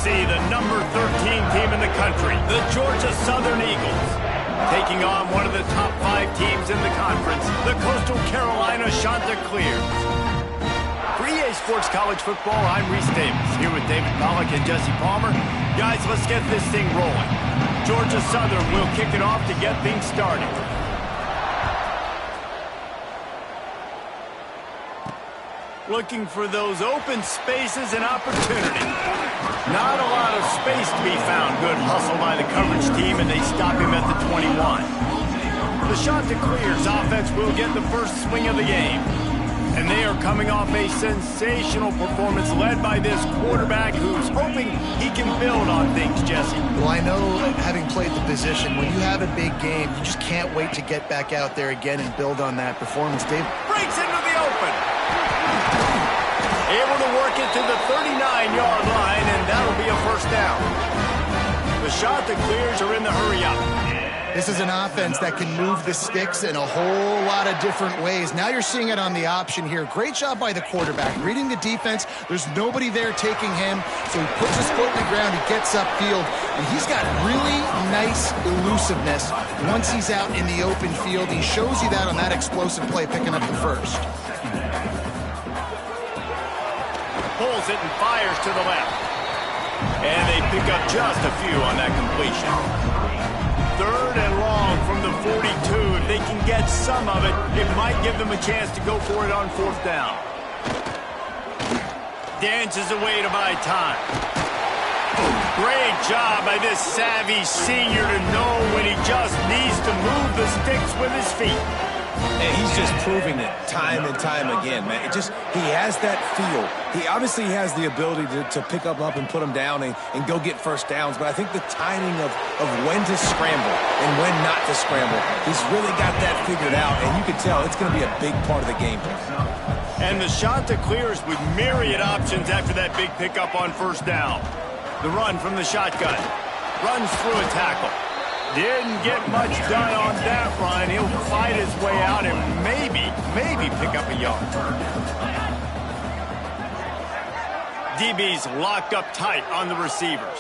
see the number 13 team in the country, the Georgia Southern Eagles, taking on one of the top 5 teams in the conference, the Coastal Carolina Chanticleers. For EA Sports College Football, I'm Reese Davis, here with David Pollack and Jesse Palmer. Guys, let's get this thing rolling. Georgia Southern will kick it off to get things started. Looking for those open spaces and opportunity. Not a lot of space to be found. Good hustle by the coverage team, and they stop him at the 21. The Chanticleers offense will get the first swing of the game. And they are coming off a sensational performance led by this quarterback who's hoping he can build on things, Jesse. Well, I know, having played the position, when you have a big game, you just can't wait to get back out there again and build on that performance. Dave breaks into the open. Able to work it to the 39-yard line, and that'll be a first down. The Chanticleers are in the hurry-up. This is an offense that can move the sticks in a whole lot of different ways. Now you're seeing it on the option here. Great job by the quarterback. Reading the defense, there's nobody there taking him, so he puts his foot in the ground, he gets upfield, and he's got really nice elusiveness once he's out in the open field. He shows you that on that explosive play, picking up the first. Pulls it and fires to the left. And they pick up just a few on that completion. 3rd and long from the 42. If they can get some of it, it might give them a chance to go for it on 4th down. Dances away to buy time. Great job by this savvy senior to know when he just needs to move the sticks with his feet. And he's just proving it time and time again, man. He has that feel. He obviously has the ability to pick up and put them down and go get first downs, but I think the timing of when to scramble and when not to scramble, he's really got that figured out, and you can tell it's going to be a big part of the game plan. And the Chanticleers with myriad options after that big pickup on 1st down. The run from the shotgun. Runs through a tackle. Didn't get much done on that run. He'll fight his way out and maybe pick up a yard. DB's locked up tight on the receivers.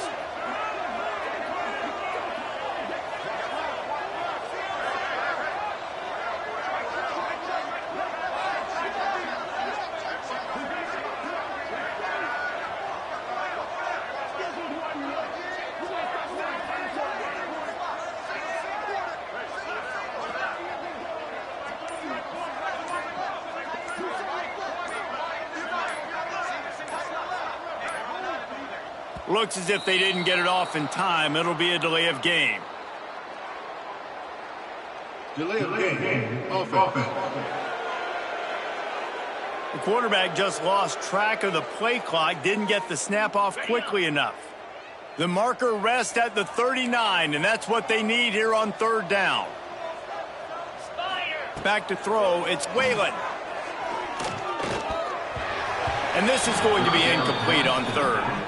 Looks as if they didn't get it off in time. It'll be a delay of game. Delay of game. Offense. The quarterback just lost track of the play clock, didn't get the snap off quickly enough. The marker rests at the 39, and that's what they need here on 3rd down. Back to throw, it's Whalen. And this is going to be incomplete on 3rd.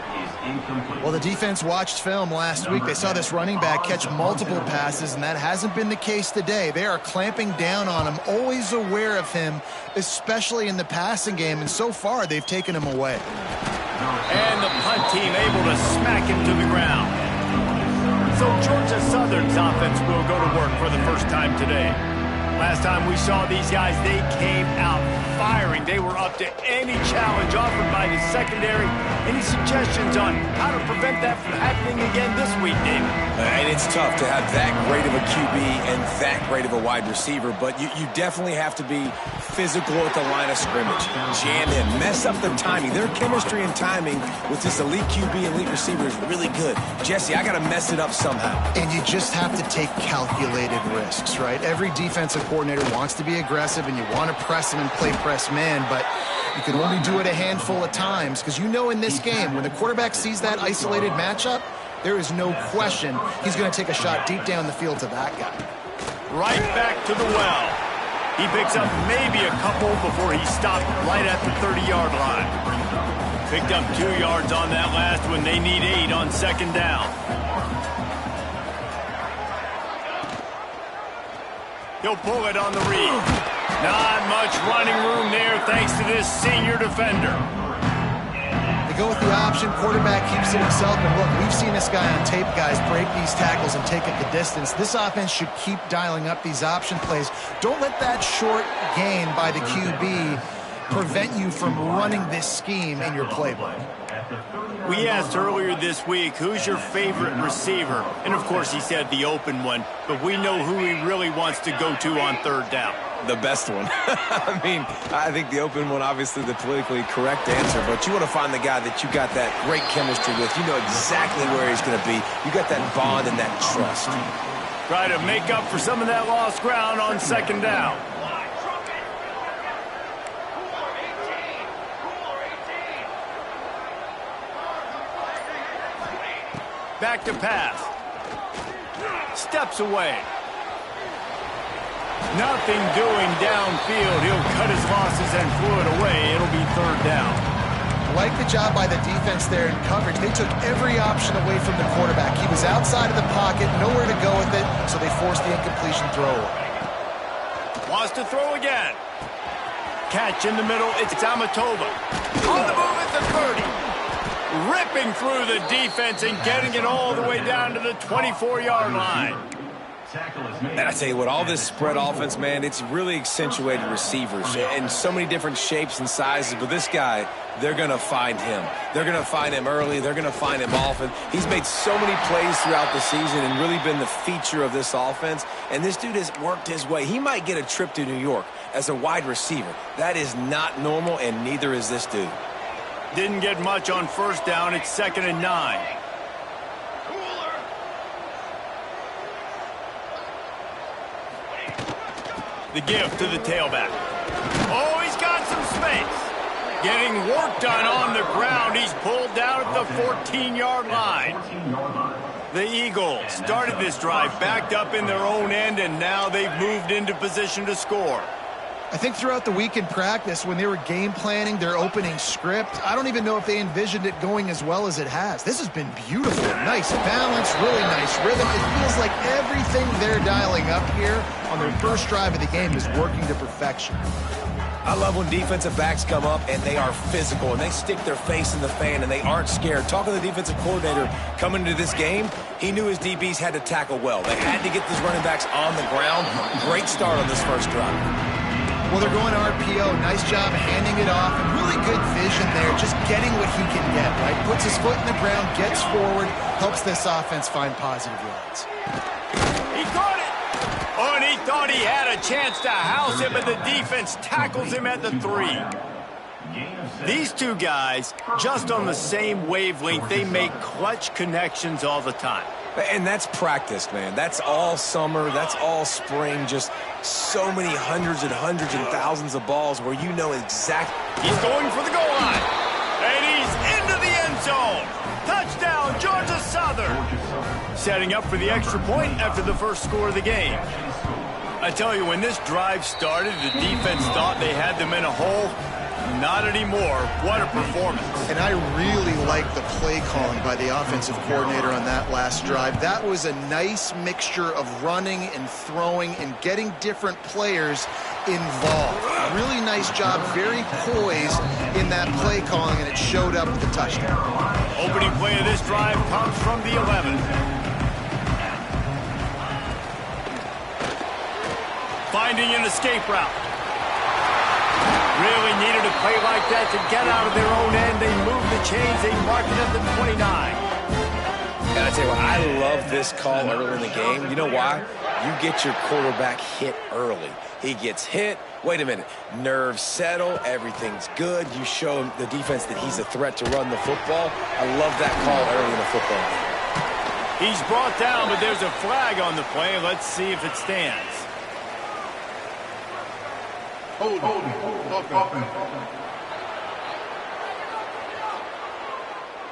Well, the defense watched film last week. They saw this running back catch multiple passes, and that hasn't been the case today. They are clamping down on him, always aware of him, especially in the passing game, and so far they've taken him away. And the punt team able to smack him to the ground. So Georgia Southern's offense will go to work for the first time today. Last time we saw these guys, they came out firing. They were up to any challenge offered by the secondary. Any suggestions on how to prevent that from happening again this week, David? And it's tough to have that great of a QB and that great of a wide receiver, but you definitely have to be physical at the line of scrimmage. Jam him, mess up their timing. Their chemistry and timing with this elite QB and elite receiver is really good. Jesse, I got to mess it up somehow. And you just have to take calculated risks, right? Every defensive coordinator wants to be aggressive, and you want to press them and play press man, but you can only do it a handful of times, because you know in this game, when the quarterback sees that isolated matchup, there is no question he's going to take a shot deep down the field to that guy. Right back to the well. He picks up maybe a couple before he stopped right at the 30-yard line. Picked up 2 yards on that last one. They need 8 on 2nd down. He'll pull it on the read. Not much running room there thanks to this senior defender. They go with the option. Quarterback keeps it himself. And look, we've seen this guy on tape, guys, break these tackles and take it the distance. This offense should keep dialing up these option plays. Don't let that short gain by the QB prevent you from running this scheme in your playbook. We asked earlier this week, who's your favorite receiver? And, of course, he said the open one. But we know who he really wants to go to on third down. The best one. I mean, I think the open one, obviously the politically correct answer, but you want to find the guy that you got that great chemistry with. You know exactly where he's going to be. You got that bond and that trust. Try to make up for some of that lost ground on second down. Back to pass. Steps away. Nothing doing downfield. He'll cut his losses and throw it away. It'll be third down. Like the job by the defense there in coverage. They took every option away from the quarterback. He was outside of the pocket, nowhere to go with it, so they forced the incompletion throw away. Wants to throw again. Catch in the middle. It's Amatova. On the move at the 30. Ripping through the defense and getting it all the way down to the 24-yard line. And I tell you what, all this spread offense, man, it's really accentuated receivers in so many different shapes and sizes. But this guy, they're going to find him. They're going to find him early. They're going to find him often. He's made so many plays throughout the season and really been the feature of this offense. And this dude has worked his way. He might get a trip to New York as a wide receiver. That is not normal, and neither is this dude. Didn't get much on first down. It's 2nd and 9. The give to the tailback. Oh, he's got some space. Getting work done on the ground. He's pulled down at the 14-yard line. The Eagles started this drive backed up in their own end, and now they've moved into position to score. I think throughout the week in practice, when they were game planning their opening script, I don't even know if they envisioned it going as well as it has. This has been beautiful. Nice balance, really nice rhythm. It feels like everything they're dialing up here on their first drive of the game is working to perfection. I love when defensive backs come up and they are physical and they stick their face in the fan and they aren't scared. Talking to the defensive coordinator coming into this game, he knew his DBs had to tackle well. They had to get these running backs on the ground. Great start on this first drive. Well, they're going RPO. Nice job handing it off. And really good vision there, just getting what he can get, right? Puts his foot in the ground, gets forward, helps this offense find positive yards. He caught it! Oh, and he thought he had a chance to house him, but the defense tackles him at the 3. These two guys, just on the same wavelength, they make clutch connections all the time. And that's practice, man. That's all summer. That's all spring. Just so many hundreds and thousands of balls where you know exactly. He's going for the goal line. And he's into the end zone. Touchdown, Georgia Southern. Setting up for the extra point after the first score of the game. I tell you, when this drive started, the defense thought they had them in a hole. Not anymore. What a performance. And I really like the play calling by the offensive coordinator on that last drive. That was a nice mixture of running and throwing and getting different players involved. Really nice job, very poised in that play calling, and it showed up with the touchdown. Opening play of this drive comes from the 11. Finding an escape route. Really needed a play like that to get out of their own end. They moved the chains. They marked it at the 29. And I tell you what, I love this call early in the game. You know why? You get your quarterback hit early. He gets hit. Wait a minute. Nerves settle. Everything's good. You show the defense that he's a threat to run the football. I love that call early in the football game. He's brought down, but there's a flag on the play. Let's see if it stands.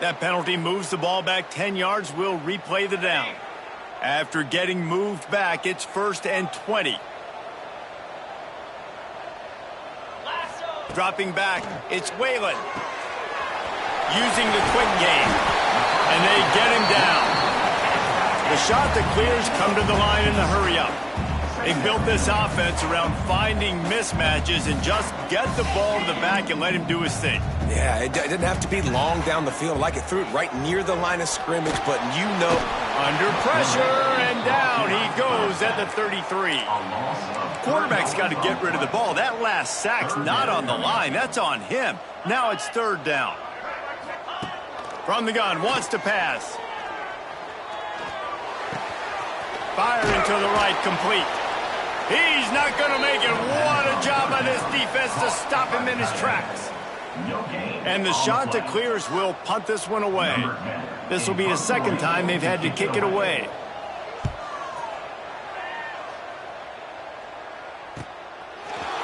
That penalty moves the ball back 10 yards. We'll replay the down. After getting moved back, it's 1st and 20. Dropping back, it's Whalen. Using the quick game. And they get him down. The shot that clears come to the line in the hurry-up. They built this offense around finding mismatches and just get the ball to the back and let him do his thing. Yeah, it didn't have to be long down the field. Like it threw it right near the line of scrimmage, but you know. Under pressure, and down he goes at the 33. Quarterback's got to get rid of the ball. That last sack's not on the line. That's on him. Now it's third down. From the gun, wants to pass. Firing to the right, complete. He's not going to make it. What a job by this defense to stop him in his tracks. And the Chanticleers will punt this one away. This will be the second time they've had to kick it away.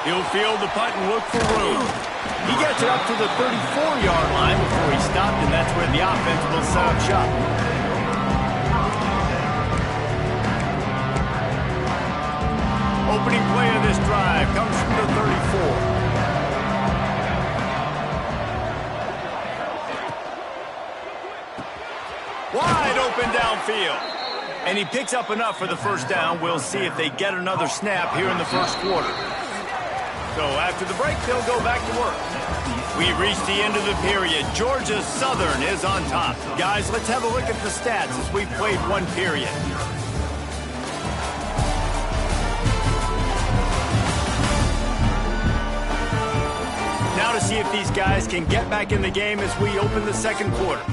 He'll field the punt and look for room. He gets it up to the 34-yard line before he stopped, and that's where the offense will set up shop. Opening play of this drive comes from the 34. Wide open downfield. And he picks up enough for the first down. We'll see if they get another snap here in the first quarter. So after the break, they'll go back to work. We've reached the end of the period. Georgia Southern is on top. Guys, let's have a look at the stats as we've played one period. Now to see if these guys can get back in the game as we open the second quarter.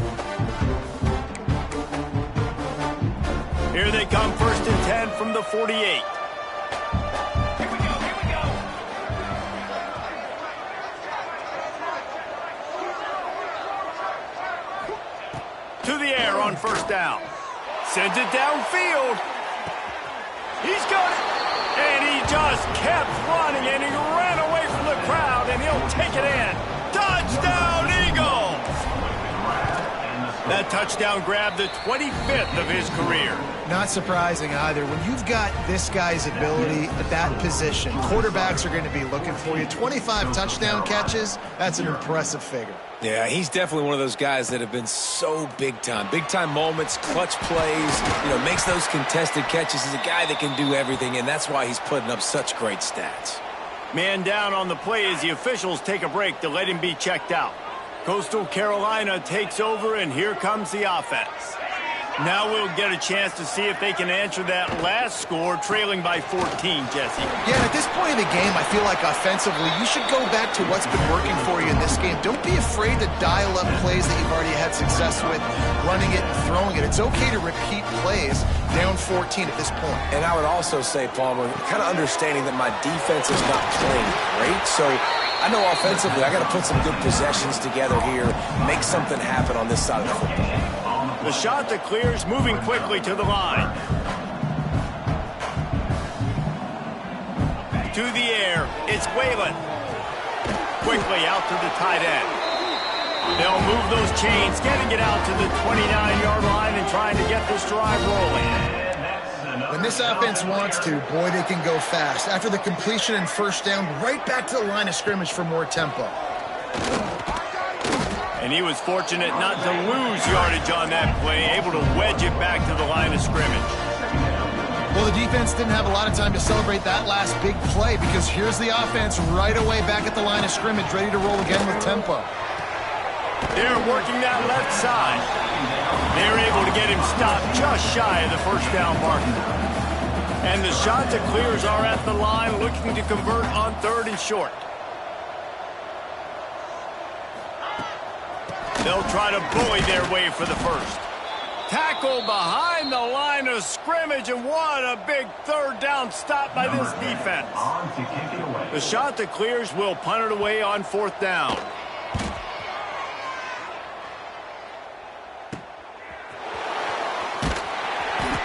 Here they come, 1st and 10 from the 48. Here we go. To the air on first down. Sends it downfield. He's got it. And he just kept running, and he ran away from the crowd, and he'll take it in. Touchdown, Eagles! That touchdown grabbed the 25th of his career. Not surprising either. When you've got this guy's ability at that position, quarterbacks are going to be looking for you. 25 touchdown catches, that's an impressive figure. Yeah, he's definitely one of those guys that have been so big time. Big time moments, clutch plays, makes those contested catches. He's a guy that can do everything, and that's why he's putting up such great stats. Man down on the play as the officials take a break to let him be checked out. Coastal Carolina takes over, and here comes the offense. Now we'll get a chance to see if they can answer that last score, trailing by 14, Jesse. Yeah, at this point in the game, I feel like offensively, you should go back to what's been working for you in this game. Don't be afraid to dial up plays that you've already had success with, running it and throwing it. It's okay to repeat plays down 14 at this point. And I would also say, Palmer, kind of understanding that my defense is not playing great, so I know offensively I got to put some good possessions together here, make something happen on this side of the football. The Chanticleers moving quickly to the line. To the air, it's Whalen. Quickly out to the tight end. They'll move those chains, getting it out to the 29-yard line and trying to get this drive rolling. When this offense wants to, boy, they can go fast. After the completion and first down, right back to the line of scrimmage for more tempo. And he was fortunate not to lose yardage on that play, able to wedge it back to the line of scrimmage. Well, the defense didn't have a lot of time to celebrate that last big play because here's the offense right away back at the line of scrimmage, ready to roll again with tempo. They're working that left side. They're able to get him stopped just shy of the first down marker. And the Chanticleers are at the line looking to convert on 3rd and short. They'll try to bully their way for the first. Tackle behind the line of scrimmage, and what a big 3rd down stop by this defense. The Chanticleers will punt it away on 4th down.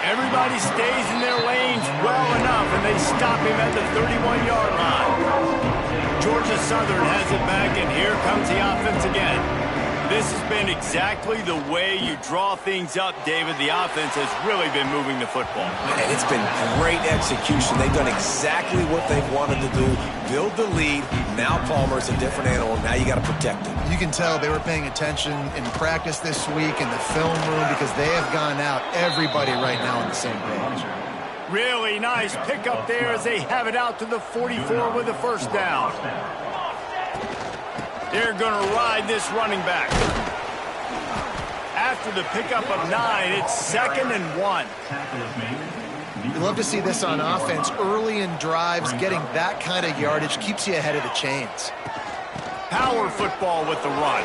Everybody stays in their lanes well enough, and they stop him at the 31-yard line. Georgia Southern has it back, and here comes the offense again. This has been exactly the way you draw things up, David. The offense has really been moving the football. And it's been great execution. They've done exactly what they've wanted to do. Build the lead. Now Palmer's a different animal. Now you got to protect him. You can tell they were paying attention in practice this week in the film room because they have gone out, everybody right now on the same page. Really nice pickup there as they have it out to the 44 with the first down. They're going to ride this running back. After the pickup of 9, it's 2nd and 1. You love to see this on offense. Early in drives, getting that kind of yardage keeps you ahead of the chains. Power football with the run.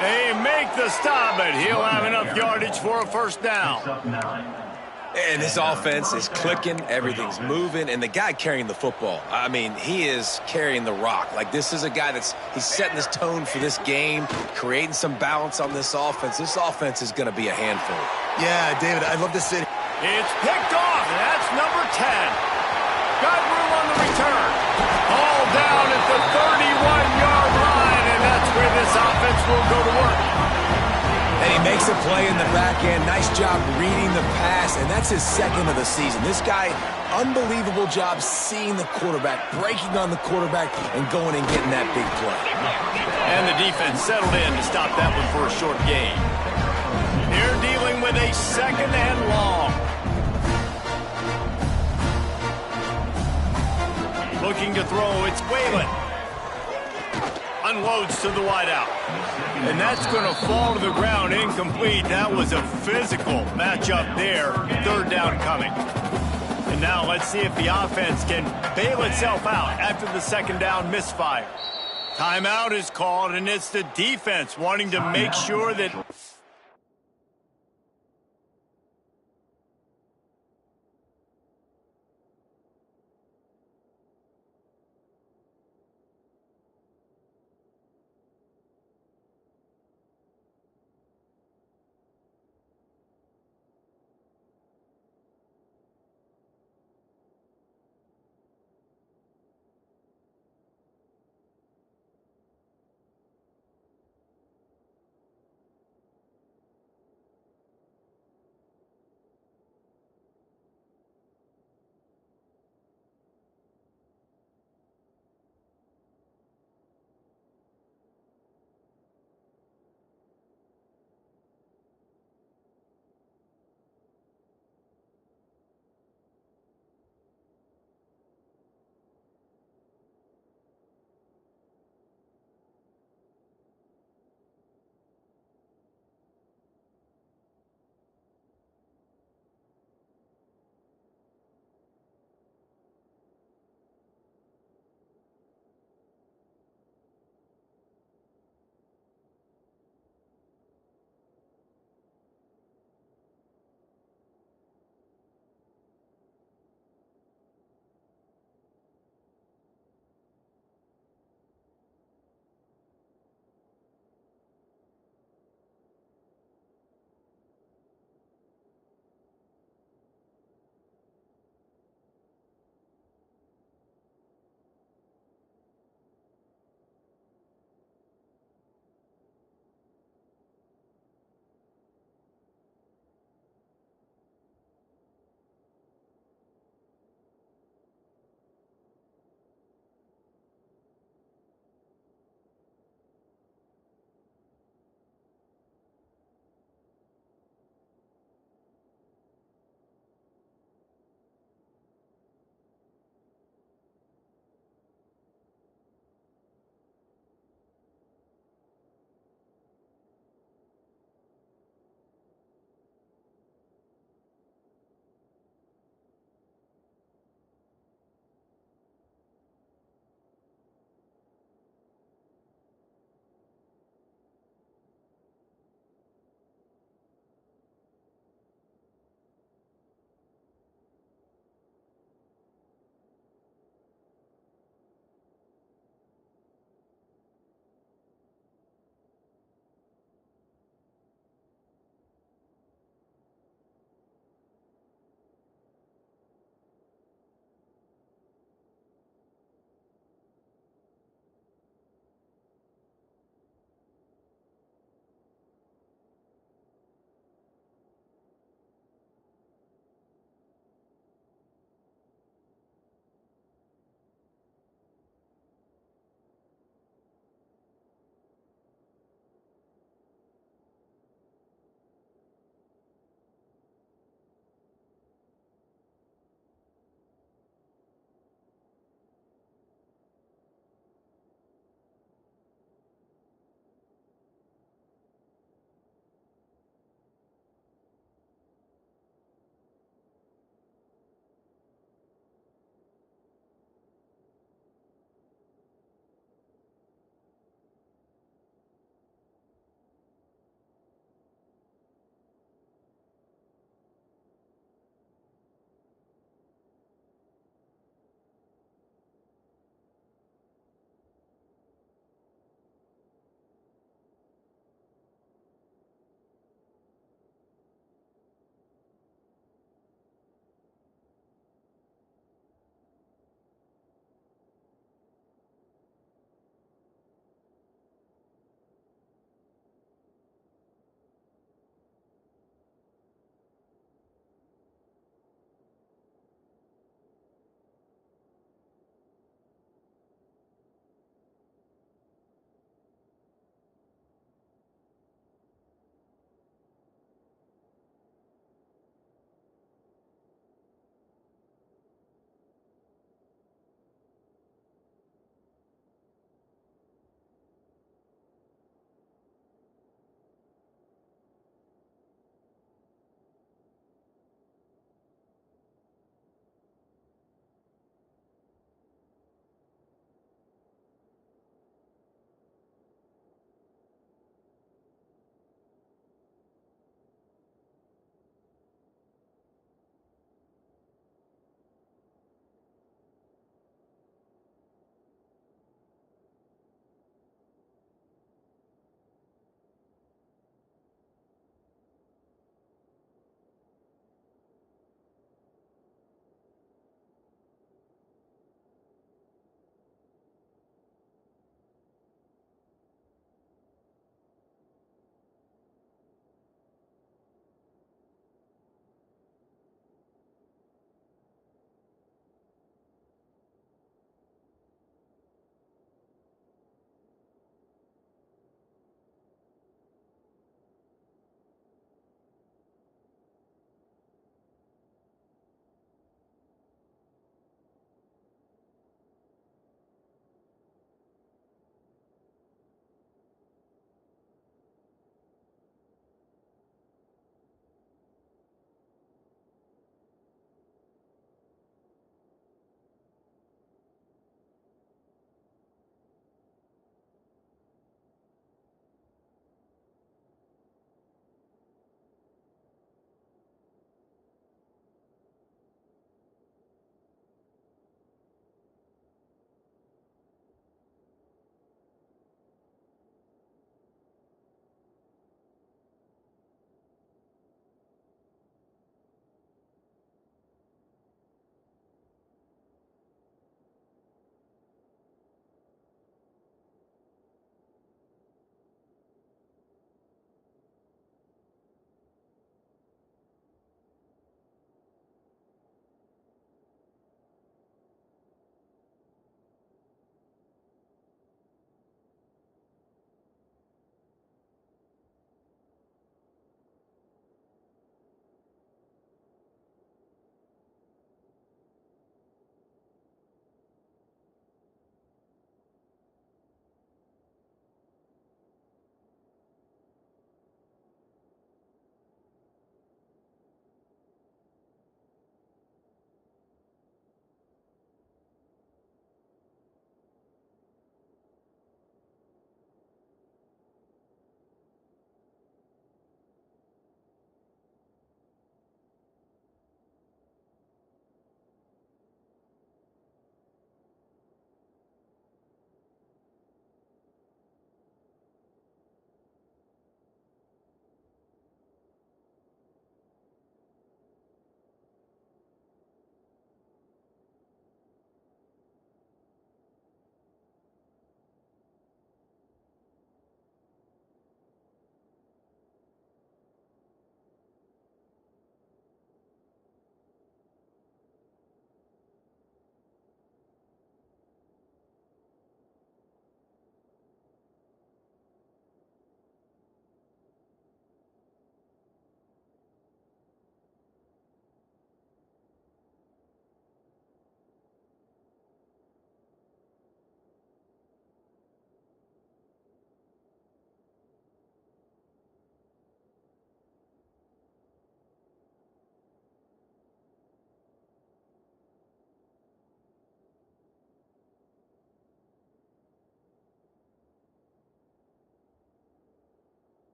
They make the stop, but he'll have enough yardage for a first down. And this offense is clicking, everything's moving, and the guy carrying the football, I mean, he is carrying the rock. Like, this is a guy he's setting this tone for this game, creating some balance on this offense. This offense is going to be a handful. Yeah, David, I'd love to see. It's picked off, and that's number 10. Got room on the return. All down at the 31-yard line, and that's where this offense will go to work. And he makes a play in the back end. Nice job reading the pass, and that's his 2nd of the season. This guy, unbelievable job seeing the quarterback, breaking on the quarterback, and going and getting that big play. And the defense settled in to stop that one for a short gain. They're dealing with a 2nd and long. Looking to throw, it's Whalen. Unloads to the wideout. And that's going to fall to the ground incomplete. That was a physical matchup there. 3rd down coming. And now let's see if the offense can bail itself out after the 2nd down misfire. Timeout is called, and it's the defense wanting to make sure that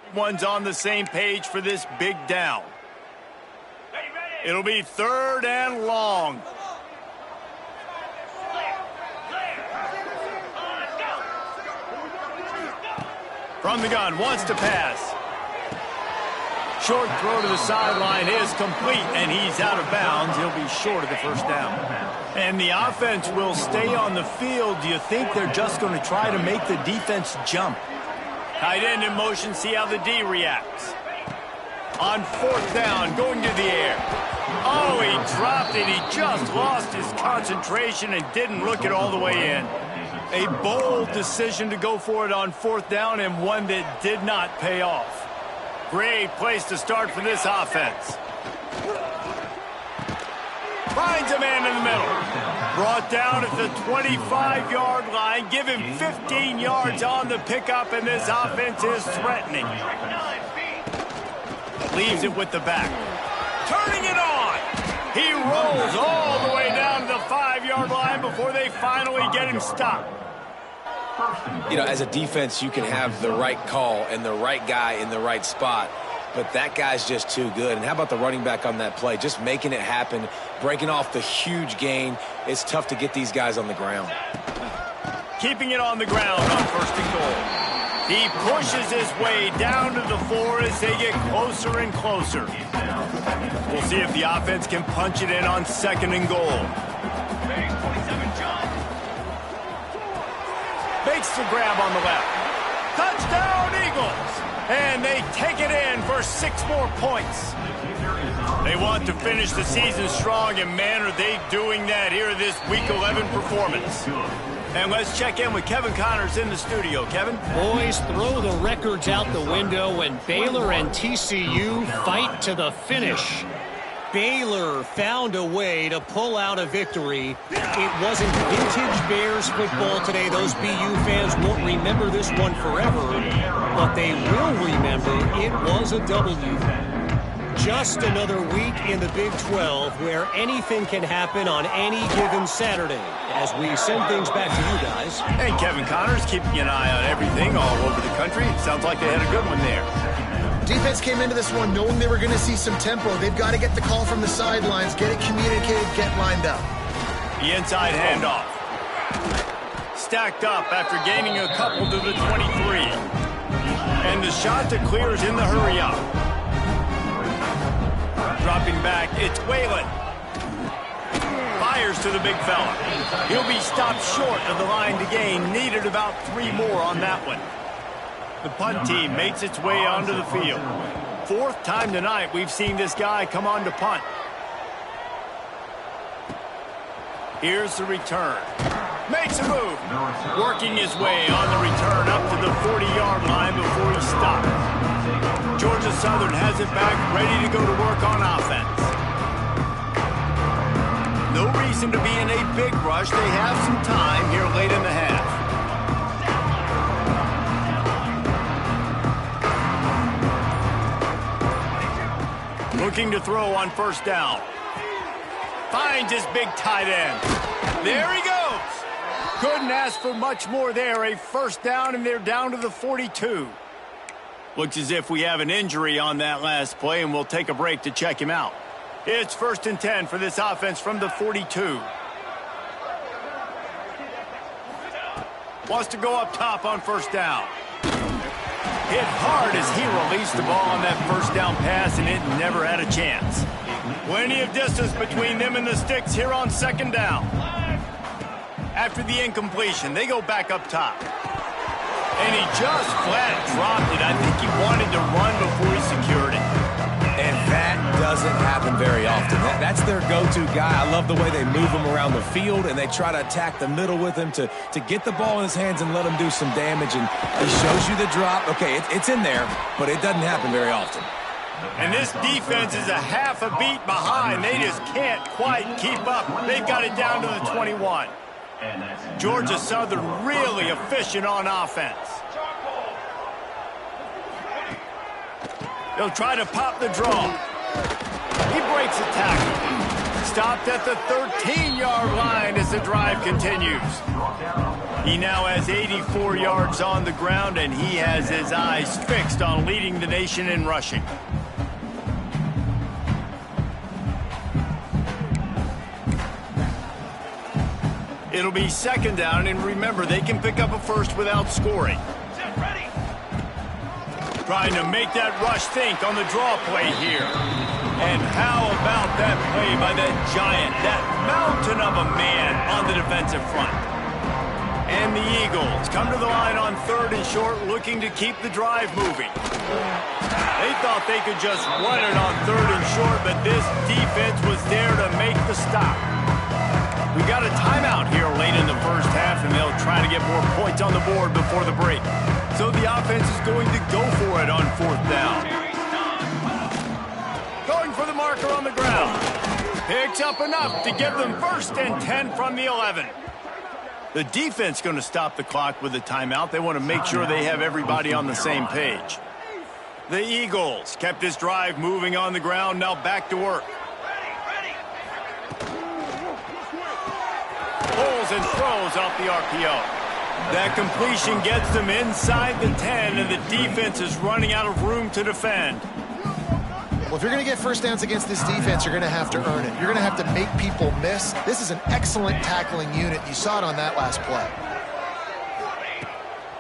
Everyone's on the same page for this big down. It'll be 3rd and long. From the gun, wants to pass. Short throw to the sideline is complete, and he's out of bounds. He'll be short of the first down. And the offense will stay on the field. Do you think they're just going to try to make the defense jump? Tight end in motion, see how the D reacts. On 4th down, going to the air. Oh, he dropped it. He just lost his concentration and didn't look it all the way in. A bold decision to go for it on 4th down, and one that did not pay off. Great place to start for this offense. Finds a man in the middle. Brought down at the 25-yard line. Give him 15 yards on the pickup, and this offense is threatening. Leaves it with the back. Turning it on. He rolls all the way down to the 5-yard line before they finally get him stopped. You know, as a defense, you can have the right call and the right guy in the right spot, but that guy's just too good. And how about the running back on that play? Just making it happen, breaking off the huge gain. It's tough to get these guys on the ground. Keeping it on the ground on 1st and goal. He pushes his way down to the 4 as they get closer and closer. We'll see if the offense can punch it in on 2nd and goal. Makes the grab on the left. Touchdown, Eagles! And they take it in for 6 more points. They want to finish the season strong, and man, are they doing that here this Week 11 performance. And let's check in with Kevin Connors in the studio. Kevin? Boys, throw the records out the window, and Baylor and TCU fight to the finish. Baylor found a way to pull out a victory. It wasn't vintage Bears football today. Those BU fans won't remember this one forever, but they will remember it was a W. Just another week in the Big 12 where anything can happen on any given Saturday. As we send things back to you guys. And Kevin Connors keeping an eye on everything all over the country. Sounds like they had a good one there. Defense came into this one knowing they were going to see some tempo. They've got to get the call from the sidelines, get it communicated, get lined up. The inside handoff. Stacked up after gaining a couple to the 23. And the shot to clear is in the hurry up. Dropping back, it's Whalen. Fires to the big fella. He'll be stopped short of the line to gain. Needed about 3 more on that one. The punt team makes its way onto the field. 4th time tonight we've seen this guy come on to punt. Here's the return. Makes a move. Working his way on the return up to the 40-yard line before he stops. Georgia Southern has it back, ready to go to work on offense. No reason to be in a big rush. They have some time here late in the half. Looking to throw on 1st down. Finds his big tight end. There he goes. Couldn't ask for much more there. A 1st down, and they're down to the 42. Looks as if we have an injury on that last play, and we'll take a break to check him out. It's 1st and 10 for this offense from the 42. Wants to go up top on 1st down. Hit hard as he released the ball on that 1st down pass, and it never had a chance. Plenty of distance between them and the sticks here on 2nd down. After the incompletion, they go back up top. And he just flat dropped it. I think he wanted to run before he secured it. And that doesn't happen very often. That's their go-to guy. I love the way they move him around the field, and they try to attack the middle with him to get the ball in his hands and let him do some damage. And he shows you the drop. Okay, it's in there, but it doesn't happen very often. And this defense is a half a beat behind. They just can't quite keep up. They've got it down to the 21. Georgia Southern really efficient on offense. They'll try to pop the draw. He breaks a tackle. Stopped at the 13-yard line as the drive continues. He now has 84 yards on the ground, and he has his eyes fixed on leading the nation in rushing. It'll be second down, and remember, they can pick up a first without scoring. Trying to make that rush think on the draw play here. And how about that play by that giant, that mountain of a man on the defensive front? And the Eagles come to the line on 3rd and short, looking to keep the drive moving. They thought they could just run it on 3rd and short, but this defense was there to make the stop. We got a timeout here late in the first half, and they'll try to get more points on the board before the break. So the offense is going to go for it on 4th down. Going for the marker on the ground. Picks up enough to give them 1st and 10 from the 11. The defense going to stop the clock with a timeout. They want to make sure they have everybody on the same page. The Eagles kept this drive moving on the ground, now back to work. Pulls and throws off the RPO. That completion gets them inside the 10, and the defense is running out of room to defend. Well, if you're going to get first downs against this defense, you're going to have to earn it. You're going to have to make people miss. This is an excellent tackling unit. You saw it on that last play.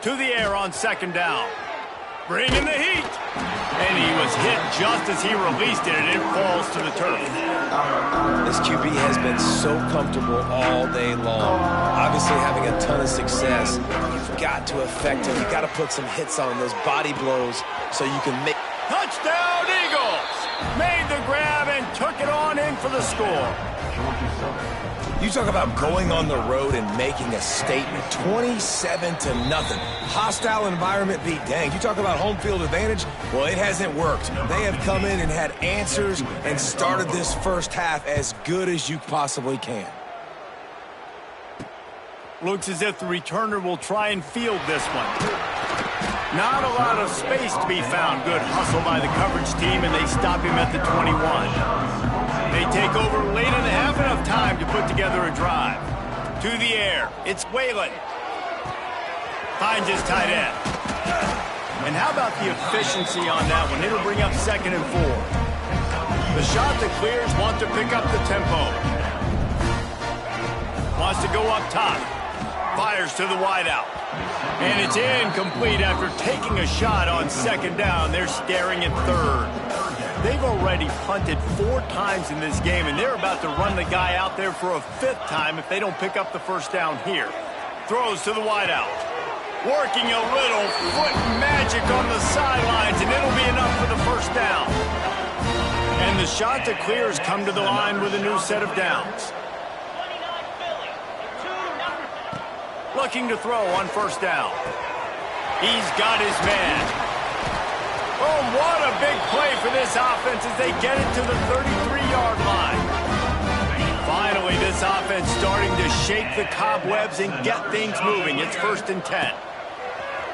To the air on 2nd down. Bringing the heat. And he was hit just as he released it, and it falls to the turf. This QB has been so comfortable all day long. Obviously having a ton of success. You've got to affect him. You've got to put some hits on those body blows so you can make... Touchdown, Eagles! Made the grab and took it on in for the score. You talk about going on the road and making a statement. 27-0. Hostile environment beat dang. You talk about home field advantage. Well, it hasn't worked. They have come in and had answers and started this first half as good as you possibly can. Looks as if the returner will try and field this one. Not a lot of space to be found. Good hustle by the coverage team, and they stop him at the 21. They take over late in the half, enough time to put together a drive. To the air, it's Whalen. Finds his tight end. And how about the efficiency on that one? It'll bring up 2nd and 4. The shot that clears wants to pick up the tempo. Wants to go up top. Fires to the wideout. And it's incomplete after taking a shot on 2nd down. They're staring at 3rd. They've already punted 4 times in this game, and they're about to run the guy out there for a 5th time if they don't pick up the first down here. Throws to the wideout. Working a little foot magic on the sidelines, and it'll be enough for the first down. And the shot that clears come to the line with a new set of downs. Looking to throw on 1st down. He's got his man. Oh, what a big play for this offense as they get it to the 33-yard line. Finally, this offense starting to shake the cobwebs and get things moving. It's 1st and 10.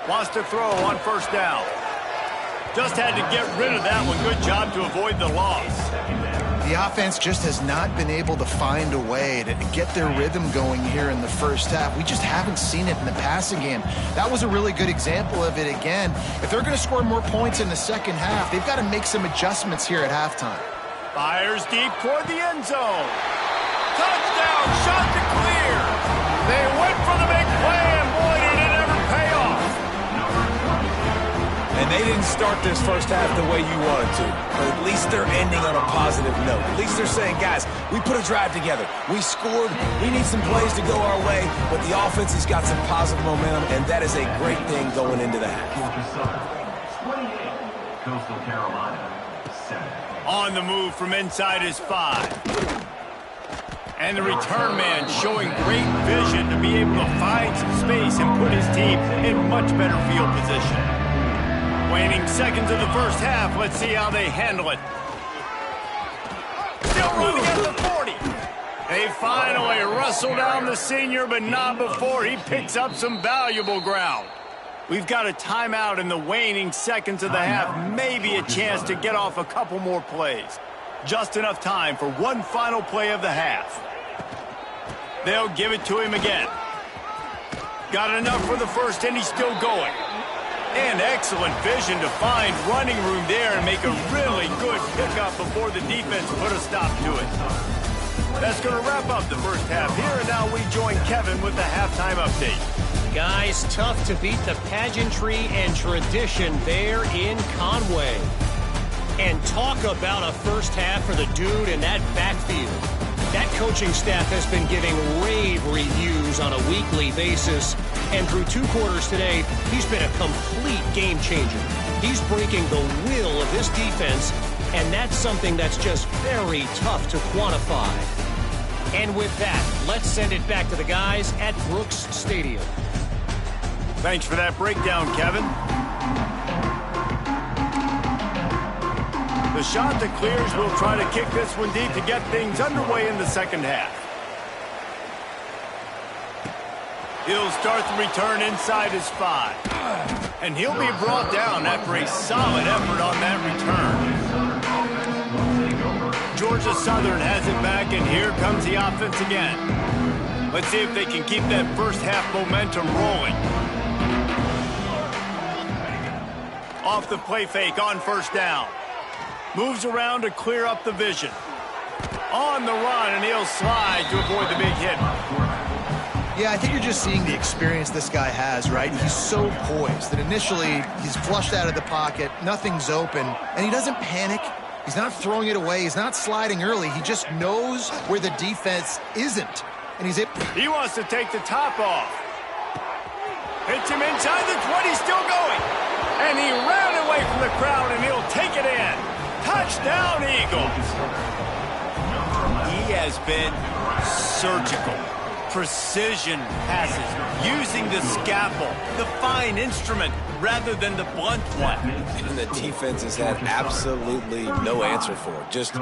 Wants to throw on 1st down. Just had to get rid of that one. Good job to avoid the loss. The offense just has not been able to find a way to get their rhythm going here in the first half. We just haven't seen it in the passing game. That was a really good example of it again. If they're going to score more points in the second half, they've got to make some adjustments here at halftime. Fires deep toward the end zone. Touchdown, shot to clear. They went for the big play, and boy, did it ever pay off. And they didn't start this first half the way you wanted to. But at least they're ending on a positive note. At least they're saying, guys, we put a drive together. We scored. We need some plays to go our way. But the offense has got some positive momentum, and that is a great thing going into the half. Coastal Carolina, 7. On the move from inside his 5. And the return man showing great vision to be able to find some space and put his team in much better field position. Waning seconds of the first half. Let's see how they handle it. Still running at the 40. They finally wrestle down the senior, but not before he picks up some valuable ground. We've got a timeout in the waning seconds of the half. Maybe a chance to get off a couple more plays. Just enough time for one final play of the half. They'll give it to him again. Got enough for the first, and he's still going. And excellent vision to find running room there and make a really good pickup before the defense put a stop to it. That's going to wrap up the first half here, and now we join Kevin with the halftime update. Guys, tough to beat the pageantry and tradition there in Conway. And talk about a first half for the dude in that backfield. That coaching staff has been giving rave reviews on a weekly basis. And through 2 quarters today, he's been a complete game changer. He's breaking the will of this defense, and that's something that's just very tough to quantify. And with that, let's send it back to the guys at Brooks Stadium. Thanks for that breakdown, Kevin. The shot that clears will try to kick this one deep to get things underway in the second half. He'll start the return inside his 5. And he'll be brought down after a solid effort on that return. Georgia Southern has it back, and here comes the offense again. Let's see if they can keep that first half momentum rolling. Off the play fake on first down. Moves around to clear up the vision. On the run, and he'll slide to avoid the big hit. Yeah, I think you're just seeing the experience this guy has, right? He's so poised that initially he's flushed out of the pocket, nothing's open, and he doesn't panic. He's not throwing it away. He's not sliding early. He just knows where the defense isn't. And he wants to take the top off. Hits him inside the 20, still going. And he ran away from the crowd, and he'll take it in. Touchdown, Eagles. He has been surgical. Precision passes, using the scalpel, the fine instrument, rather than the blunt one. And the defense has had absolutely no answer for it. Just,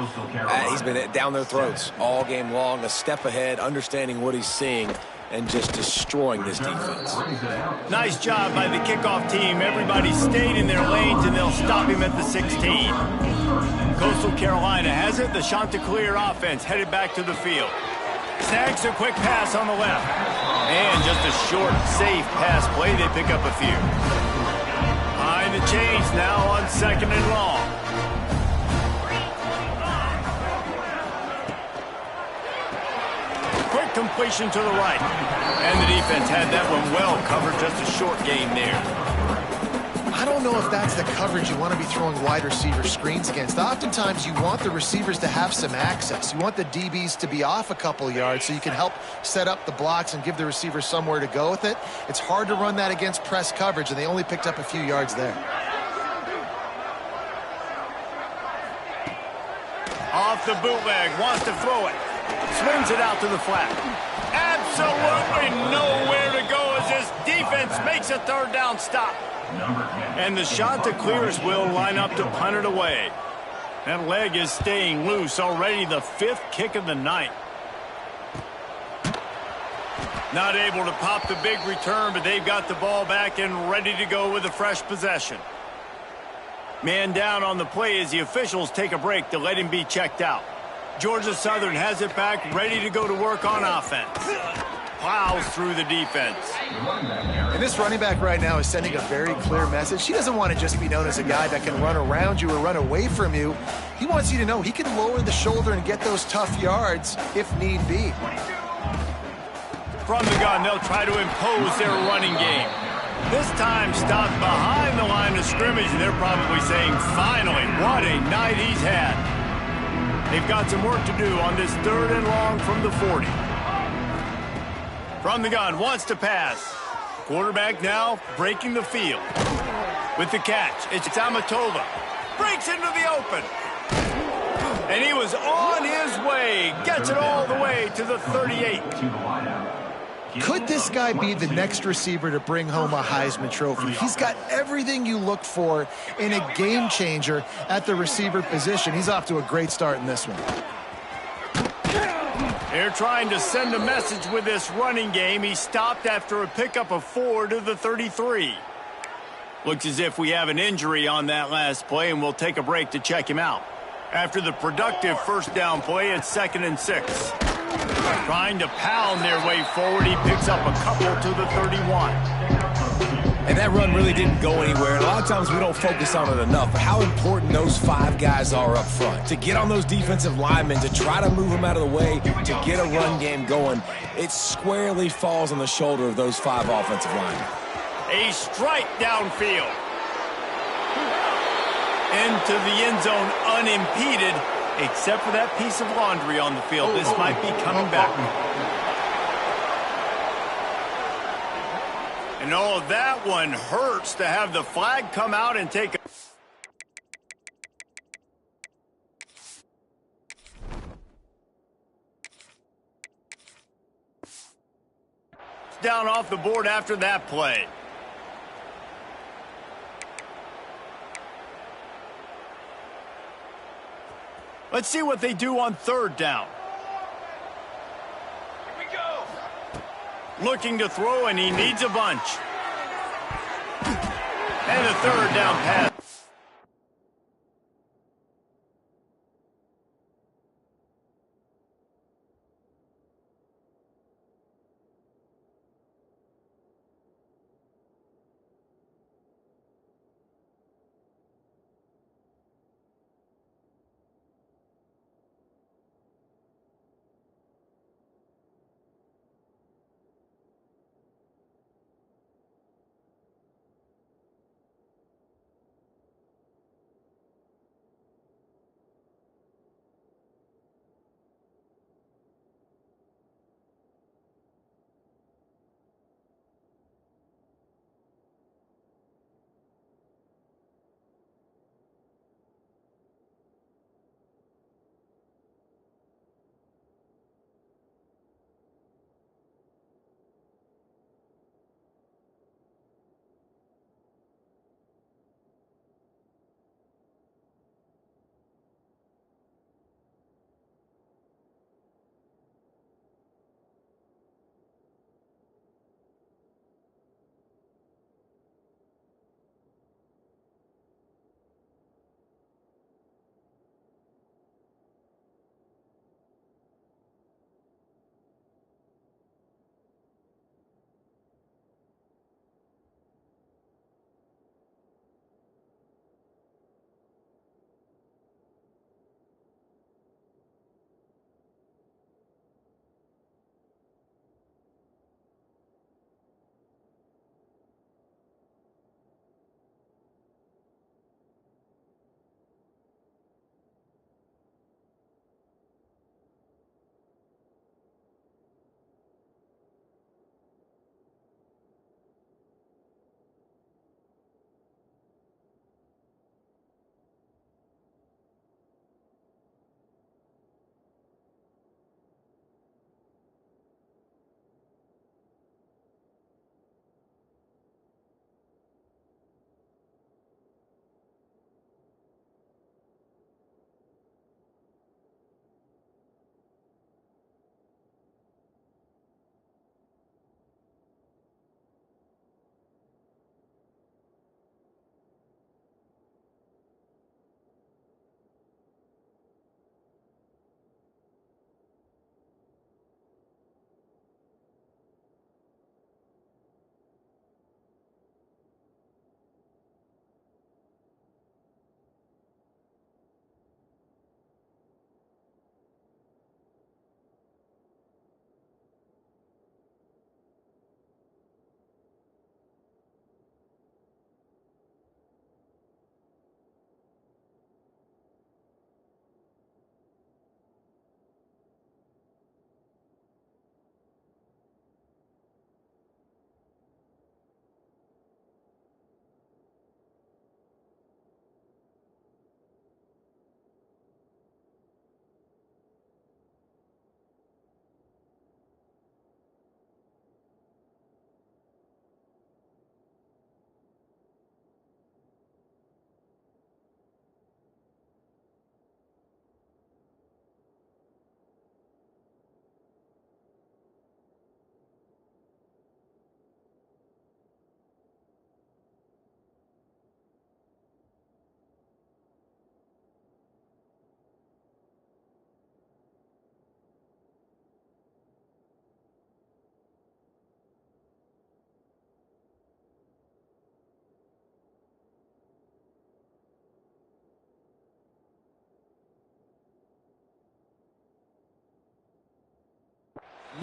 he's been down their throats all game long, a step ahead, understanding what he's seeing, and just destroying this defense. Nice job by the kickoff team. Everybody stayed in their lanes, and they'll stop him at the 16. Coastal Carolina has it. The Chanticleer offense headed back to the field. Snags a quick pass on the left. And just a short, safe pass play. They pick up a few. Behind the chains now on 2nd and long. Quick completion to the right. And the defense had that one well covered. Just a short gain there. I don't know if that's the coverage you want to be throwing wide receiver screens against. Oftentimes, you want the receivers to have some access. You want the DBs to be off a couple yards so you can help set up the blocks and give the receivers somewhere to go with it. It's hard to run that against press coverage, and they only picked up a few yards there. Off the bootleg, wants to throw it. Swings it out to the flat. Absolutely nowhere to go as this defense makes a 3rd down stop. And the Chanticleers will line up to punt it away. That leg is staying loose. Already the 5th kick of the night. Not able to pop the big return, but they've got the ball back and ready to go with a fresh possession. Man down on the play as the officials take a break to let him be checked out. Georgia Southern has it back, ready to go to work on offense. Plows through the defense. And this running back right now is sending a very clear message. He doesn't want to just be known as a guy that can run around you or run away from you. He wants you to know he can lower the shoulder and get those tough yards if need be. From the gun, they'll try to impose their running game. This time stopped behind the line of scrimmage, and they're probably saying, finally, what a night he's had. They've got some work to do on this 3rd and long from the 40. From the gun, wants to pass. Quarterback now breaking the field. With the catch, it's Amatova. Breaks into the open. And he was on his way. Gets it all the way to the 38. Could this guy be the next receiver to bring home a Heisman Trophy? He's got everything you look for in a game changer at the receiver position. He's off to a great start in this one. They're trying to send a message with this running game. He stopped after a pickup of 4 to the 33. Looks as if we have an injury on that last play, and we'll take a break to check him out. After the productive 1st down play, it's 2nd and 6. Trying to pound their way forward. He picks up a couple to the 31. And that run really didn't go anywhere. And a lot of times we don't focus on it enough. But how important those 5 guys are up front. To get on those defensive linemen, to try to move them out of the way, to get a run game going, it squarely falls on the shoulder of those 5 offensive linemen. A strike downfield. Into the end zone unimpeded, except for that piece of laundry on the field. This might be coming back. And oh, that one hurts to have the flag come out and take a... down off the board after that play. Let's see what they do on 3rd down. Here we go. Looking to throw, and he needs a bunch. And a 3rd down pass.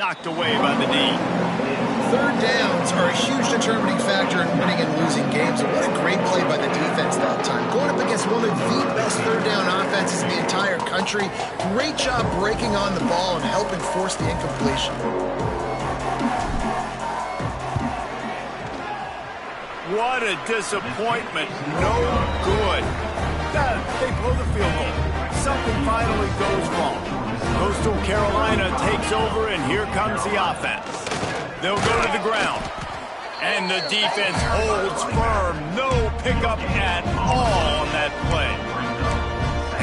knocked away by the knee. Third downs are a huge determining factor in winning and losing games. And what a great play by the defense that time. Going up against one of the best third down offenses in the entire country. Great job breaking on the ball and helping force the incompletion. What a disappointment. No good. They blow the field goal. Something finally goes wrong. Coastal Carolina takes over, and here comes the offense. They'll go to the ground. And the defense holds firm. No pickup at all on that play.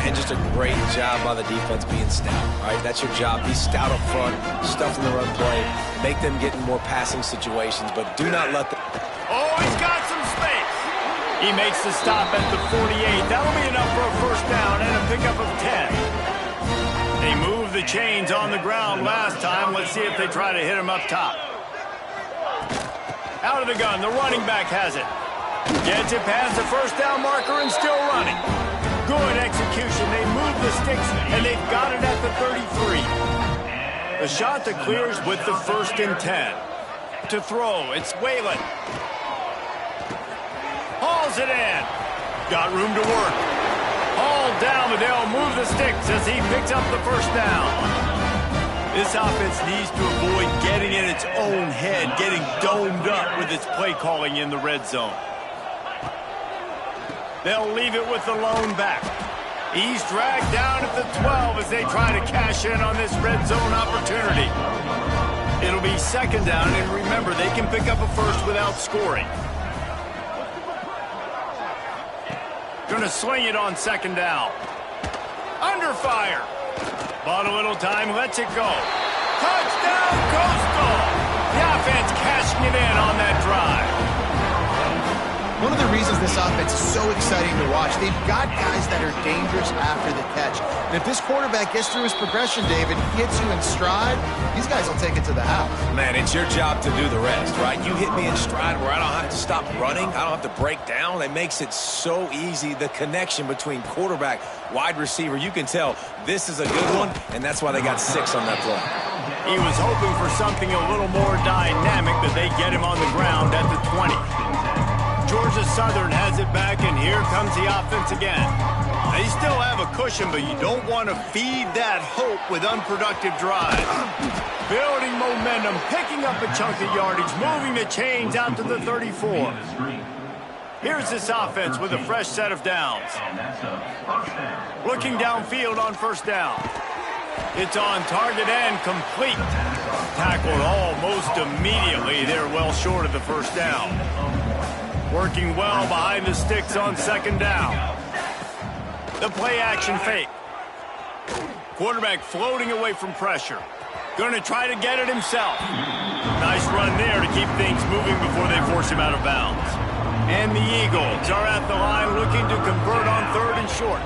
And just a great job by the defense being stout, right? That's your job. Be stout up front, stuff in the run play, make them get in more passing situations, but do not let them... Oh, he's got some space. He makes the stop at the 48. That'll be enough for a first down and a pickup of 10. They moved the chains on the ground last time. Let's see if they try to hit him up top. Out of the gun, the running back has it. Gets it past the first down marker and still running. Good execution. They move the sticks, and they've got it at the 33. The shot that clears with the 1st and 10. To throw, it's Whalen. Hauls it in. Got room to work. Hauled down, but they'll move the sticks as he picks up the first down. This offense needs to avoid getting in its own head, getting domed up with its play calling in the red zone. They'll leave it with the lone back. He's dragged down at the 12 as they try to cash in on this red zone opportunity. It'll be 2nd down, and remember, they can pick up a first without scoring. Gonna swing it on 2nd down. Under fire. Bought a little time, lets it go. Touchdown, Coastal! The offense cashing it in on that drive. One of the reasons this offense is so exciting to watch, they've got guys that are dangerous after the catch. And if this quarterback gets through his progression, David, hits you in stride, these guys will take it to the house. Man, it's your job to do the rest, right? You hit me in stride where I don't have to stop running. I don't have to break down. It makes it so easy. The connection between quarterback, wide receiver, you can tell this is a good one, and that's why they got 6 on that play. He was hoping for something a little more dynamic, but they get him on the ground at the 20. Georgia Southern has it back, and here comes the offense again. They still have a cushion, but you don't want to feed that hope with unproductive drives. Building momentum, picking up a chunk of yardage, moving the chains out to the 34. Here's this offense with a fresh set of downs. Looking downfield on 1st down. It's on target and complete. Tackled almost immediately. They're well short of the 1st down. Working well behind the sticks on 2nd down. The play action fake. Quarterback floating away from pressure. Going to try to get it himself. Nice run there to keep things moving before they force him out of bounds. And the Eagles are at the line looking to convert on 3rd and short.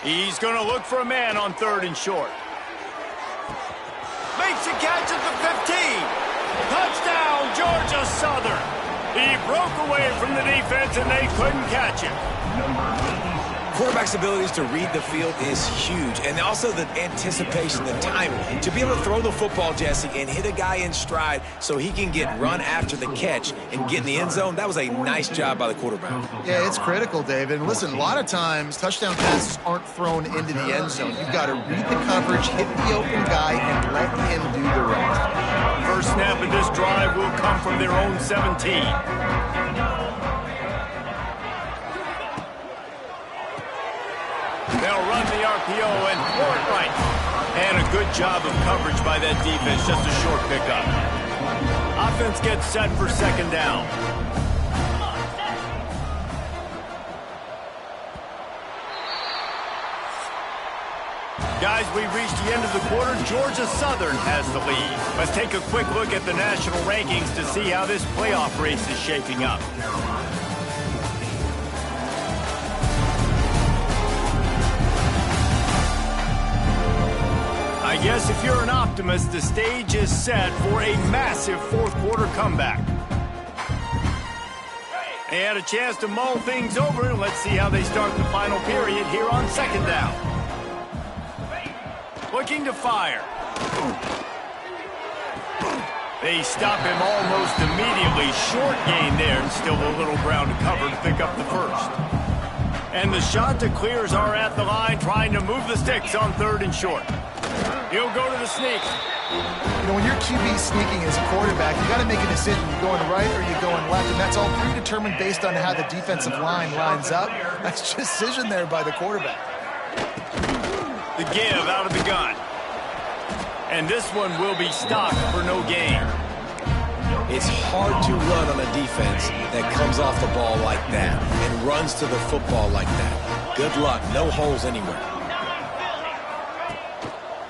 He's going to look for a man on 3rd and short. Makes a catch at the 15. Touchdown, Georgia Southern. He broke away from the defense, and they couldn't catch him. Quarterback's abilities to read the field is huge, and also the anticipation, the timing. To be able to throw the football, Jesse, and hit a guy in stride so he can get run after the catch and get in the end zone, that was a nice job by the quarterback. Yeah, it's critical, David. And listen, a lot of times, touchdown passes aren't thrown into the end zone. You've got to read the coverage, hit the open guy, and let him do the rest. First snap of this drive will come from their own 17. They'll run the RPO and throw it right. And a good job of coverage by that defense, just a short pickup. Offense gets set for 2nd down. Guys, we've reached the end of the quarter. Georgia Southern has the lead. Let's take a quick look at the national rankings to see how this playoff race is shaping up. I guess if you're an optimist, the stage is set for a massive 4th quarter comeback. They had a chance to mull things over, and let's see how they start the final period here on 2nd down. looking to fire. They stop him almost immediately. Short gain there, and still a little ground to cover to pick up the first. And the shot to clears are at the line, trying to move the sticks on 3rd and short. He'll go to the sneak. You know, when you're QB sneaking as a quarterback, you got to make a decision. You're going right or you're going left, and that's all predetermined based on how the defensive line lines up. That's decision there by the quarterback. The give out of the gun. And this one will be stopped for no gain. It's hard to run on a defense that comes off the ball like that and runs to the football like that. Good luck. No holes anywhere.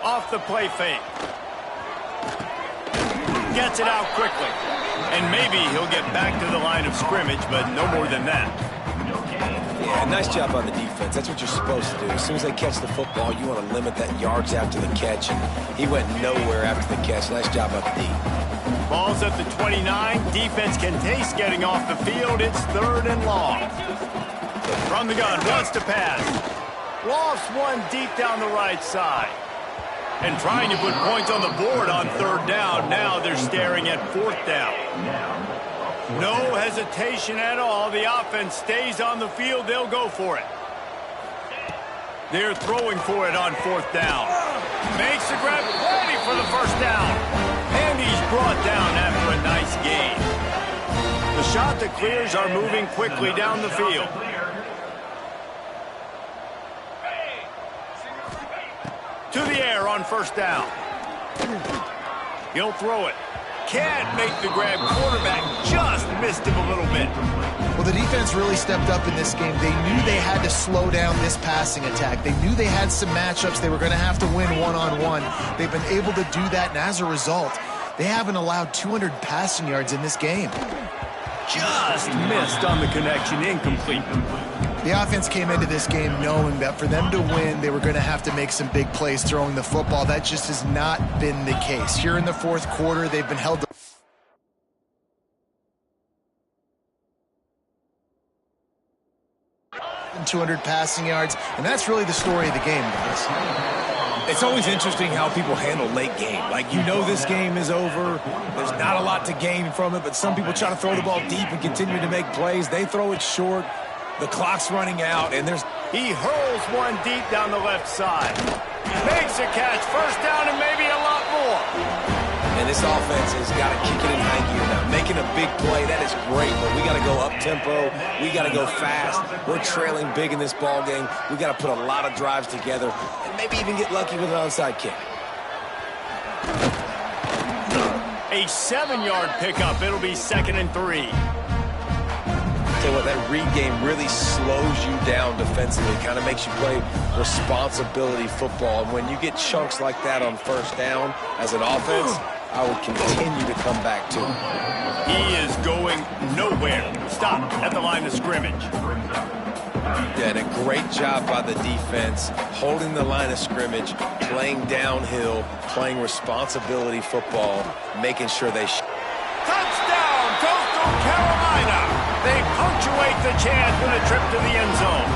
Off the play fake. Gets it out quickly. And maybe he'll get back to the line of scrimmage, but no more than that. Yeah, nice job on the defense. That's what you're supposed to do. As soon as they catch the football, you want to limit that yards after the catch, and he went nowhere after the catch. Nice job on the D. Ball's at the 29. Defense can taste getting off the field. It's 3rd and long. From the gun, wants to pass. Lofts one deep down the right side. And trying to put points on the board on 3rd down. Now they're staring at 4th down. No hesitation at all. The offense stays on the field. They'll go for it. They're throwing for it on 4th down. Makes the grab, ready for the first down. And he's brought down after a nice gain. The shot that clears are moving quickly down the field. To the air on 1st down. He'll throw it. Can't make the grab. Quarterback just missed him a little bit. Well, the defense really stepped up in this game. They knew they had to slow down this passing attack. They knew they had some matchups they were going to have to win one-on-one. They've been able to do that, and as a result, they haven't allowed 200 passing yards in this game. Just missed on the connection. Incomplete. The offense came into this game knowing that for them to win, they were going to have to make some big plays throwing the football. That just has not been the case. Here in the 4th quarter, they've been held to 200 passing yards, and that's really the story of the game, guys. It's always interesting how people handle late game. Like, you know this game is over. There's not a lot to gain from it, but some people try to throw the ball deep and continue to make plays. They throw it short. The clock's running out, and there's... He hurls one deep down the left side. Makes a catch. 1st down and maybe a lot more. And this offense has got to kick it in high gear now. Making a big play, that is great, but we got to go up-tempo. We got to go fast. We're trailing big in this ball game. We got to put a lot of drives together and maybe even get lucky with an onside kick. A 7-yard pickup. It'll be 2nd and 3. Tell you what, that read game really slows you down defensively, kind of makes you play responsibility football. And when you get chunks like that on 1st down as an offense, I would continue to come back to him. He is going nowhere. Stop at the line of scrimmage. Yeah, and a great job by the defense, holding the line of scrimmage, playing downhill, playing responsibility football, making sure they... Touchdown, Coastal Carolina! They punctuate the chance with a trip to the end zone.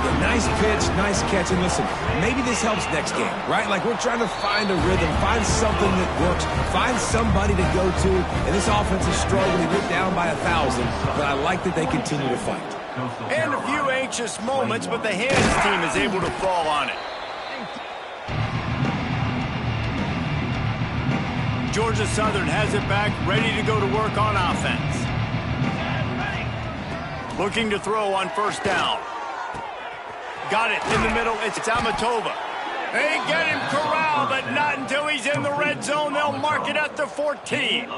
Yeah, nice pitch, nice catch. And listen, maybe this helps next game, right? Like, we're trying to find a rhythm, find something that works, find somebody to go to. And this offense is struggling. They're down by 1,000, but I like that they continue to fight. And a few anxious moments, but the hands team is able to fall on it. Georgia Southern has it back, ready to go to work on offense. Looking to throw on 1st down. Got it in the middle. It's Amatova. They get him corralled, but not until he's in the red zone. They'll mark it at the 14.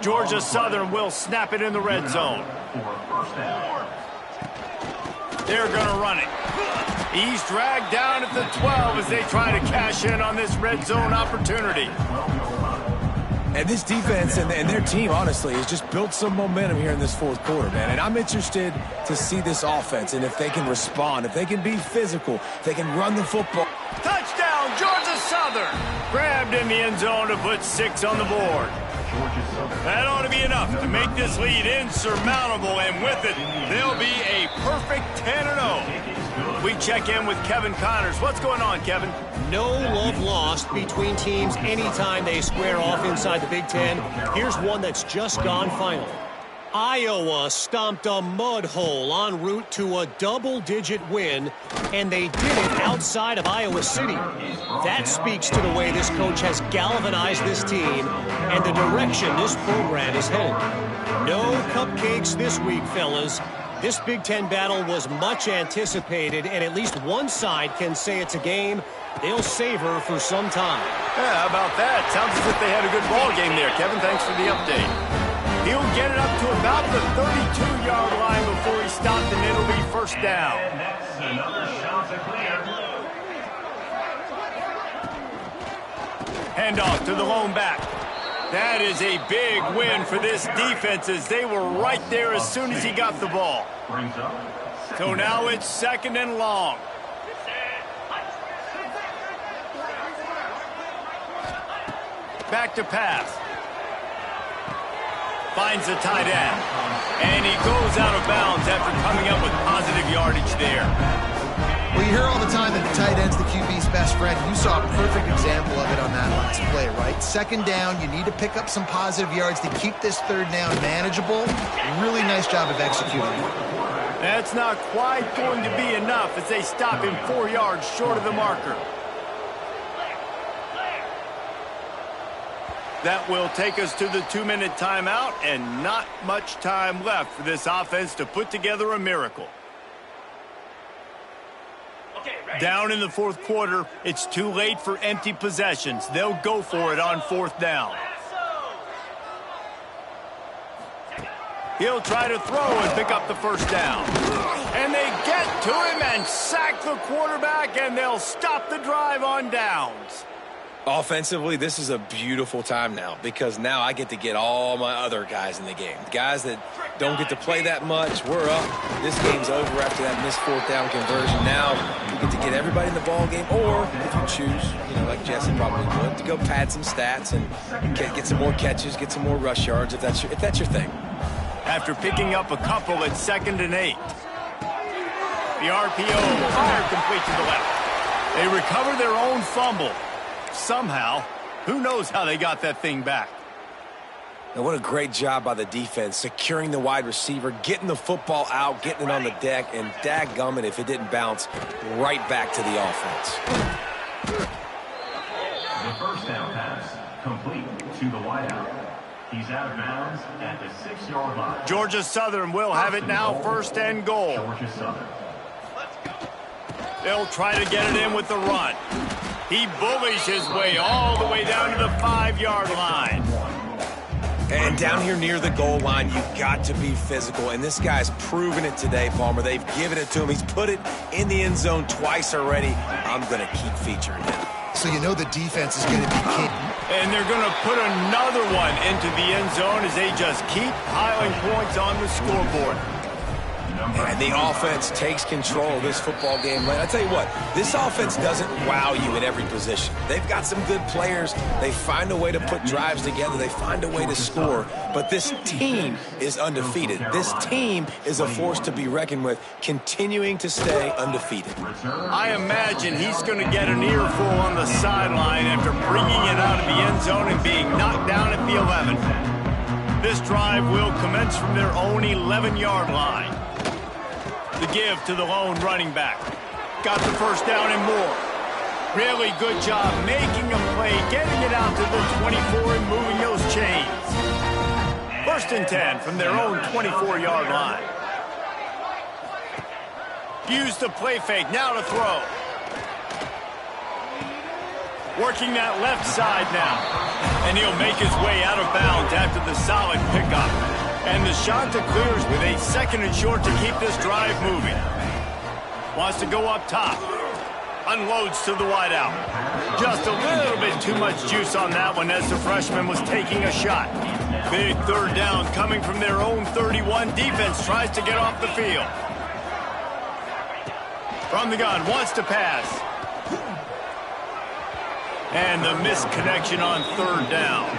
Georgia Southern will snap it in the red zone. They're going to run it. He's dragged down at the 12 as they try to cash in on this red zone opportunity. And this defense and their team, honestly, has just built some momentum here in this 4th quarter, man. And I'm interested to see this offense and if they can respond, if they can be physical, if they can run the football. Touchdown, Georgia Southern! Grabbed in the end zone to put 6 on the board. That ought to be enough to make this lead insurmountable, and with it, they'll be a perfect 10-0. We check in with Kevin Connors. What's going on, Kevin? No love lost between teams anytime they square off inside the Big Ten. Here's one that's just gone final. Iowa stomped a mud hole en route to a double-digit win, and they did it outside of Iowa City. That speaks to the way this coach has galvanized this team and the direction this program is headed. No cupcakes this week, fellas. This Big Ten battle was much anticipated, and at least one side can say it's a game they'll savor for some time. Yeah, how about that? Sounds as if they had a good ball game there, Kevin. Thanks for the update. He'll get it up to about the 32-yard line before he stopped, and it'll be first down. Handoff to the lone back. That is a big win for this defense, as they were right there as soon as he got the ball. So now it's second and long. Back to pass. Finds the tight end. And he goes out of bounds after coming up with positive yardage there. Well, you hear all the time that the tight end's the QB's best friend. You saw a perfect example of it on that last play, right? Second down, you need to pick up some positive yards to keep this third down manageable. Really nice job of executing. That's not quite going to be enough as they stop him 4 yards short of the marker. That will take us to the 2-minute timeout, and not much time left for this offense to put together a miracle. Down in the fourth quarter, it's too late for empty possessions. They'll go for it on fourth down. He'll try to throw and pick up the first down. And they get to him and sack the quarterback, and they'll stop the drive on downs. Offensively, this is a beautiful time now, because now I get to get all my other guys in the game. Guys that don't get to play that much, we're up. This game's over after that missed fourth down conversion. Now we get to get everybody in the ball game, or if you choose, like Jesse probably would, to go pad some stats and get some more catches, get some more rush yards if that's your thing. After picking up a couple at 2nd and 8. The RPO fired complete to the left. They recover their own fumble. Somehow, who knows how they got that thing back. And what a great job by the defense, securing the wide receiver, getting the football out, getting it on the deck, and dadgummit if it didn't bounce right back to the offense. The first down pass, complete to the wideout. He's out of bounds at the 6-yard line. Georgia Southern will have it now, first and goal. Georgia Southern. They'll try to get it in with the run. He bullies his way all the way down to the 5-yard line. And down here near the goal line, you've got to be physical. And this guy's proven it today, Palmer. They've given it to him. He's put it in the end zone twice already. I'm going to keep featuring him. So you know the defense is going to be key. And they're going to put another one into the end zone as they just keep piling points on the scoreboard. And the offense takes control of this football game. I tell you what, this offense doesn't wow you at every position. They've got some good players. They find a way to put drives together. They find a way to score. But this team is undefeated. This team is a force to be reckoned with, continuing to stay undefeated. I imagine he's going to get an earful on the sideline after bringing it out of the end zone and being knocked down at the 11. This drive will commence from their own 11-yard line. The give to the lone running back. Got the first down and more. Really good job making a play, getting it out to the 24 and moving those chains. First and 10 from their own 24-yard line. Use the play fake, now to throw. Working that left side now. And he'll make his way out of bounds after the solid pickup. And the Shanta clears with a 2nd and short to keep this drive moving. Wants to go up top. Unloads to the wideout. Just a little bit too much juice on that one as the freshman was taking a shot. Big third down coming from their own 31. Defense tries to get off the field. From the gun, wants to pass. And the misconnection on third down.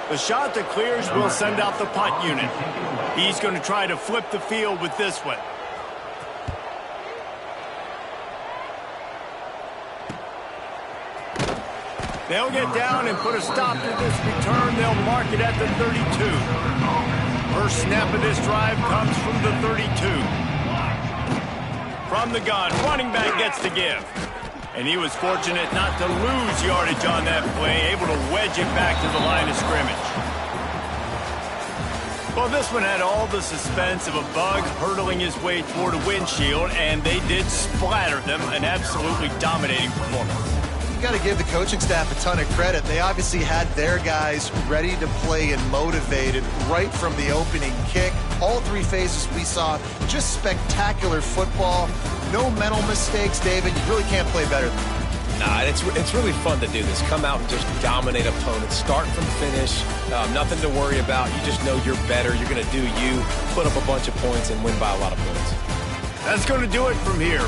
The shot that clears will send out the punt unit. He's going to try to flip the field with this one. They'll get down and put a stop to this return. They'll mark it at the 32. First snap of this drive comes from the 32. From the gun, running back gets the give. And he was fortunate not to lose yardage on that play, able to wedge it back to the line of scrimmage. Well, this one had all the suspense of a bug hurtling his way toward a windshield, and they did splatter them. An absolutely dominating performance. You got to give the coaching staff a ton of credit. They obviously had their guys ready to play and motivated right from the opening kick. All three phases we saw, just spectacular football. No mental mistakes, David. You really can't play better than that. Nah, it's really fun to do this. Come out and just dominate opponents. Start from finish. Nothing to worry about. You just know you're better. You're going to do you, put up a bunch of points, and win by a lot of points. That's going to do it from here.